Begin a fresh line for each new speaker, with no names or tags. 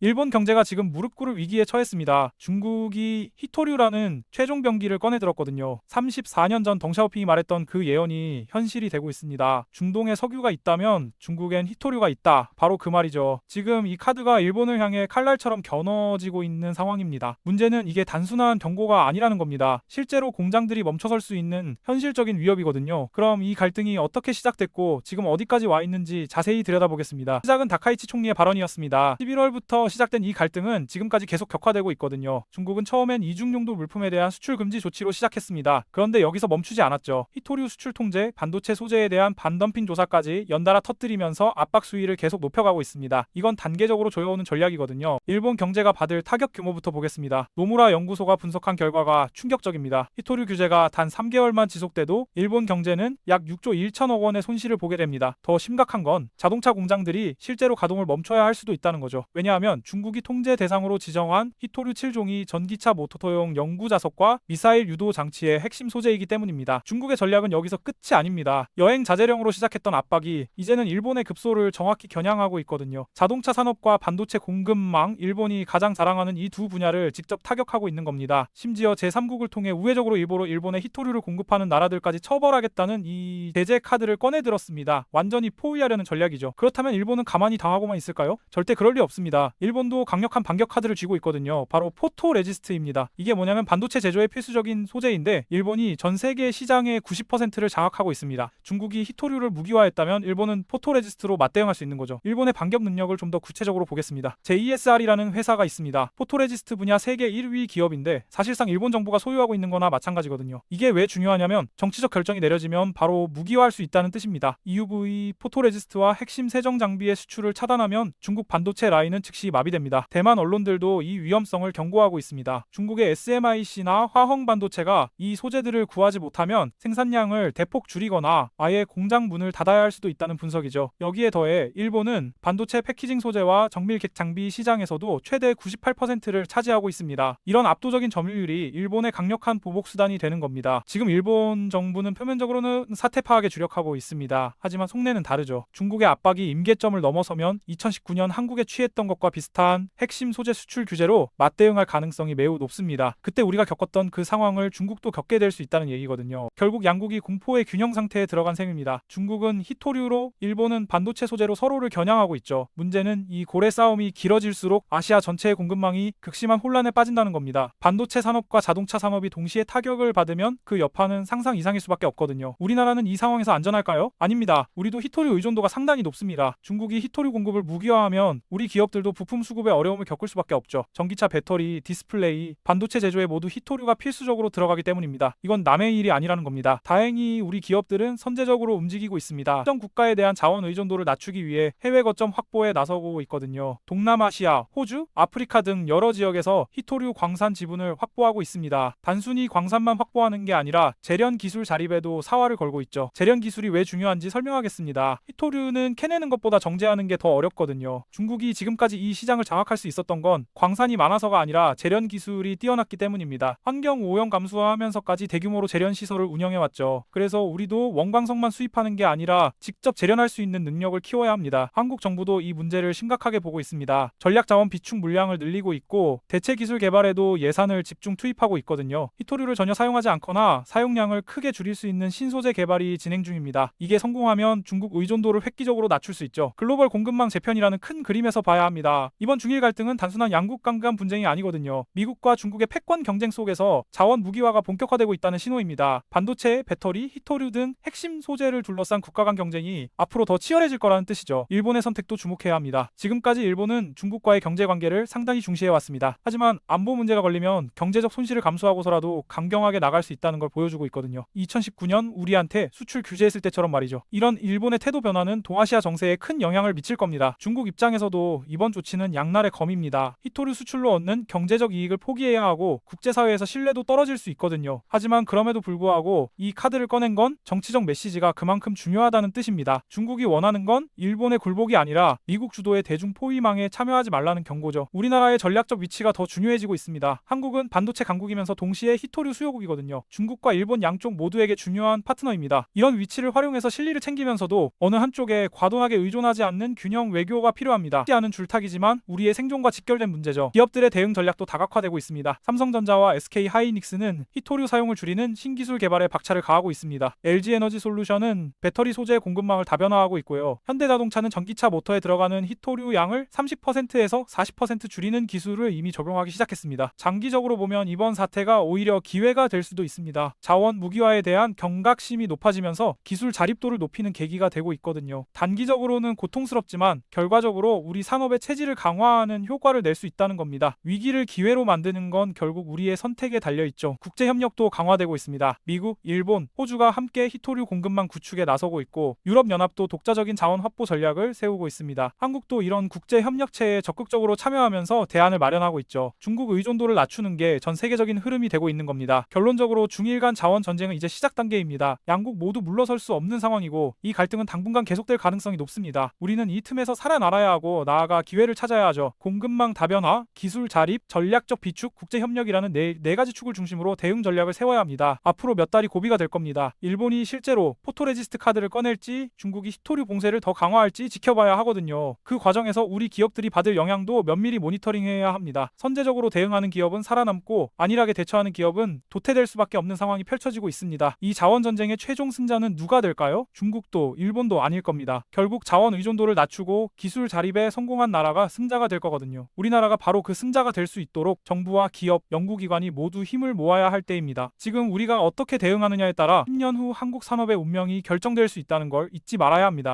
일본 경제가 지금 무릎 꿇을 위기에 처했습니다. 중국이 히토류라는 최종 병기를 꺼내들었거든요. 34년 전 덩샤오핑이 말했던 그 예언이 현실이 되고 있습니다. 중동에 석유가 있다면 중국엔 히토류가 있다. 바로 그 말이죠. 지금 이 카드가 일본을 향해 칼날처럼 겨눠지고 있는 상황입니다. 문제는 이게 단순한 경고가 아니라는 겁니다. 실제로 공장들이 멈춰설 수 있는 현실적인 위협이거든요. 그럼 이 갈등이 어떻게 시작됐고 지금 어디까지 와 있는지 자세히 들여다보겠습니다. 시작은 다카이치 총리의 발언이었습니다. 11월부터 시작된 이 갈등은 지금까지 계속 격화되고 있거든요. 중국은 처음엔 이중용도 물품에 대한 수출 금지 조치로 시작했습니다. 그런데 여기서 멈추지 않았죠. 히토류 수출 통제, 반도체 소재에 대한 반덤핑 조사까지 연달아 터뜨리면서 압박 수위를 계속 높여가고 있습니다. 이건 단계적으로 조여오는 전략이거든요. 일본 경제가 받을 타격 규모부터 보겠습니다. 노무라 연구소가 분석한 결과가 충격적입니다. 히토류 규제가 단 3개월만 지속돼도 일본 경제는 약 6조 1천억 원의 손실을 보게 됩니다. 더 심각한 건 자동차 공장들이 실제로 가동을 멈춰야 할 수도 있다는 거죠. 왜냐하면 중국이 통제 대상으로 지정한 히토류 7종이 전기차 모터용 연구 자석과 미사일 유도 장치의 핵심 소재이기 때문입니다. 중국의 전략은 여기서 끝이 아닙니다. 여행 자제령으로 시작했던 압박이 이제는 일본의 급소를 정확히 겨냥하고 있거든요. 자동차 산업과 반도체 공급망, 일본이 가장 자랑하는 이 두 분야를 직접 타격하고 있는 겁니다. 심지어 제3국을 통해 우회적으로 일부러 일본에 히토류를 공급하는 나라들까지 처벌하겠다는 이 제재 카드를 꺼내들었습니다. 완전히 포위하려는 전략이죠. 그렇다면 일본은 가만히 당하고만 있을까요? 절대 그럴 리 없습니다. 일본도 강력한 반격 카드를 쥐고 있거든요. 바로 포토레지스트입니다. 이게 뭐냐면 반도체 제조에 필수적인 소재인데 일본이 전 세계 시장의 90%를 장악하고 있습니다. 중국이 히토류를 무기화했다면 일본은 포토레지스트로 맞대응할 수 있는 거죠. 일본의 반격 능력을 좀 더 구체적으로 보겠습니다. JSR이라는 회사가 있습니다. 포토레지스트 분야 세계 1위 기업인데 사실상 일본 정부가 소유하고 있는 거나 마찬가지거든요. 이게 왜 중요하냐면 정치적 결정이 내려지면 바로 무기화할 수 있다는 뜻입니다. EUV 포토레지스트와 핵심 세정 장비의 수출을 차단하면 중국 반도체 라인은 즉시 마비됩니다. 대만 언론들도 이 위험성을 경고하고 있습니다. 중국의 SMIC나 화성 반도체가 이 소재들을 구하지 못하면 생산량을 대폭 줄이거나 아예 공장 문을 닫아야 할 수도 있다는 분석이죠. 여기에 더해 일본은 반도체 패키징 소재와 정밀객 장비 시장에서도 최대 98%를 차지하고 있습니다. 이런 압도적인 점유율이 일본의 강력한 보복 수단이 되는 겁니다. 지금 일본 정부는 표면적으로는 사태 파악에 주력하고 있습니다. 하지만 속내는 다르죠. 중국의 압박이 임계점을 넘어서면 2019년 한국에 취했던 것과 비슷한 핵심 소재 수출 규제로 맞대응할 가능성이 매우 높습니다. 그때 우리가 겪었던 그 상황을 중국도 겪게 될 수 있다는 얘기거든요. 결국 양국이 공포의 균형 상태에 들어간 셈입니다. 중국은 히토류로, 일본은 반도체 소재로 서로를 겨냥하고 있죠. 문제는 이 고래 싸움이 길어질수록 아시아 전체의 공급망이 극심한 혼란에 빠진다는 겁니다. 반도체 산업과 자동차 산업이 동시에 타격을 받으면 그 여파는 상상 이상일 수밖에 없거든요. 우리나라는 이 상황에서 안전할까요? 아닙니다. 우리도 히토류 의존도가 상당히 높습니다. 중국이 히토류 공급을 무기화하면 우리 기업들도 부품 수급에 어려움을 겪을 수밖에 없죠. 전기차 배터리, 디스플레이, 반도체 제조에 모두 히토류가 필수적으로 들어가기 때문입니다. 이건 남의 일이 아니라는 겁니다. 다행히 우리 기업들은 선제적으로 움직이고 있습니다. 특정 국가에 대한 자원 의존도를 낮추기 위해 해외 거점 확보에 나서고 있거든요. 동남아시아, 호주, 아프리카 등 여러 지역에서 히토류 광산 지분을 확보하고 있습니다. 단순히 광산만 확보하는 게 아니라 재련 기술 자립에도 사활을 걸고 있죠. 재련 기술이 왜 중요한지 설명하겠습니다. 히토류는 캐내는 것보다 정제하는 게 더 어렵거든요. 중국이 지금까지 이 시장을 장악할 수 있었던 건 광산이 많아서가 아니라 재련 기술이 뛰어났기 때문입니다. 환경 오염 감수하면서까지 대규모로 재련 시설을 운영해왔죠. 그래서 우리도 원광석만 수입하는 게 아니라 직접 재련할 수 있는 능력을 키워야 합니다. 한국 정부도 이 문제를 심각하게 보고 있습니다. 전략 자원 비축 물량을 늘리고 있고 대체 기술 개발에도 예산을 집중 투입하고 있거든요. 히토류를 전혀 사용하지 않거나 사용량을 크게 줄일 수 있는 신소재 개발이 진행 중입니다. 이게 성공하면 중국 의존도를 획기적으로 낮출 수 있죠. 글로벌 공급망 재편이라는 큰 그림에서 봐야 합니다. 이번 중일 갈등은 단순한 양국 간간 분쟁이 아니거든요. 미국과 중국의 패권 경쟁 속에서 자원 무기화가 본격화되고 있다는 신호입니다. 반도체, 배터리, 히토류 등 핵심 소재를 둘러싼 국가 간 경쟁이 앞으로 더 치열해질 거라는 뜻이죠. 일본의 선택도 주목해야 합니다. 지금까지 일본은 중국과의 경제 관계를 상당히 중시해왔습니다. 하지만 안보 문제가 걸리면 경제적 손실을 감수하고서라도 강경하게 나갈 수 있다는 걸 보여주고 있거든요. 2019년 우리한테 수출 규제했을 때처럼 말이죠. 이런 일본의 태도 변화는 동아시아 정세에 큰 영향을 미칠 겁니다. 중국 입장에서도 이번 조치는 양날의 검입니다. 히토류 수출로 얻는 경제적 이익을 포기해야 하고 국제사회에서 신뢰도 떨어질 수 있거든요. 하지만 그럼에도 불구하고 이 카드를 꺼낸 건 정치적 메시지가 그만큼 중요하다는 뜻입니다. 중국이 원하는 건 일본의 굴복이 아니라 미국 주도의 대중 포위망에 참여하지 말라는 경고죠. 우리나라의 전략적 위치가 더 중요해지고 있습니다. 한국은 반도체 강국이면서 동시에 히토류 수요국이거든요. 중국과 일본 양쪽 모두에게 중요한 파트너입니다. 이런 위치를 활용해서 실리를 챙기면서도 어느 한쪽에 과도하게 의존하지 않는 균형 외교가 필요합니다. 쉽지 않은 줄타기지만 하지만 우리의 생존과 직결된 문제죠. 기업들의 대응 전략도 다각화되고 있습니다. 삼성전자와 SK하이닉스는 히토류 사용을 줄이는 신기술 개발에 박차를 가하고 있습니다. LG에너지솔루션은 배터리 소재 공급망을 다변화하고 있고요. 현대자동차는 전기차 모터에 들어가는 히토류 양을 30%에서 40% 줄이는 기술을 이미 적용하기 시작했습니다. 장기적으로 보면 이번 사태가 오히려 기회가 될 수도 있습니다. 자원 무기화에 대한 경각심이 높아지면서 기술 자립도를 높이는 계기가 되고 있거든요. 단기적으로는 고통스럽지만 결과적으로 우리 산업의 체질을 강화하는 효과를 낼 수 있다는 겁니다. 위기를 기회로 만드는 건 결국 우리의 선택에 달려있죠. 국제협력도 강화되고 있습니다. 미국, 일본, 호주가 함께 히토류 공급망 구축에 나서고 있고 유럽연합도 독자적인 자원 확보 전략을 세우고 있습니다. 한국도 이런 국제협력체에 적극적으로 참여하면서 대안을 마련하고 있죠. 중국 의존도를 낮추는 게 전 세계적인 흐름이 되고 있는 겁니다. 결론적으로 중일 간 자원 전쟁은 이제 시작 단계입니다. 양국 모두 물러설 수 없는 상황이고 이 갈등은 당분간 계속될 가능성이 높습니다. 우리는 이 틈에서 살아남아야 하고 나아가 기회를 찾아야 하죠. 공급망 다변화, 기술 자립, 전략적 비축, 국제협력이라는 네 가지 축을 중심으로 대응 전략을 세워야 합니다. 앞으로 몇 달이 고비가 될 겁니다. 일본이 실제로 포토레지스트 카드를 꺼낼지 중국이 히토류 봉쇄를 더 강화할지 지켜봐야 하거든요. 그 과정에서 우리 기업들이 받을 영향도 면밀히 모니터링해야 합니다. 선제적으로 대응하는 기업은 살아남고 안일하게 대처하는 기업은 도태될 수밖에 없는 상황이 펼쳐지고 있습니다. 이 자원 전쟁의 최종 승자는 누가 될까요? 중국도 일본도 아닐 겁니다. 결국 자원 의존도를 낮추고 기술 자립에 성공한 나라가 승자가 될 거거든요. 우리나라가 바로 그 승자가 될 수 있도록 정부와 기업, 연구기관이 모두 힘을 모아야 할 때입니다. 지금 우리가 어떻게 대응하느냐에 따라 10년 후 한국 산업의 운명이 결정될 수 있다는 걸 잊지 말아야 합니다.